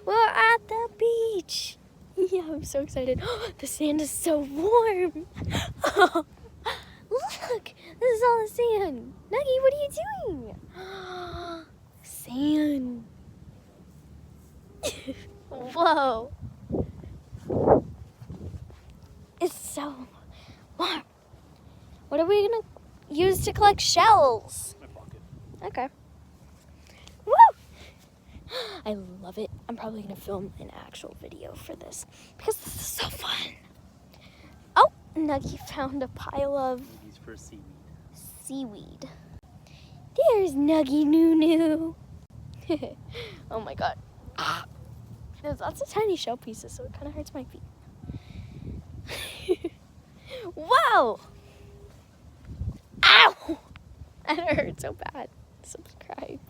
We're at the beach. Yeah, I'm so excited. The sand is so warm. Look, this is all the sand. Nuggie, what are you doing? Sand. Whoa. It's so warm. What are we going to use to collect shells? My pocket. Okay. Woo! I love it. I'm probably going to film an actual video for this because this is so fun. Oh, Nuggie found a pile of He's for seaweed. seaweed. There's Nuggie Noo. Oh my god. There's lots of tiny shell pieces, so it kind of hurts my feet. Whoa! Ow! That hurt so bad. Subscribe.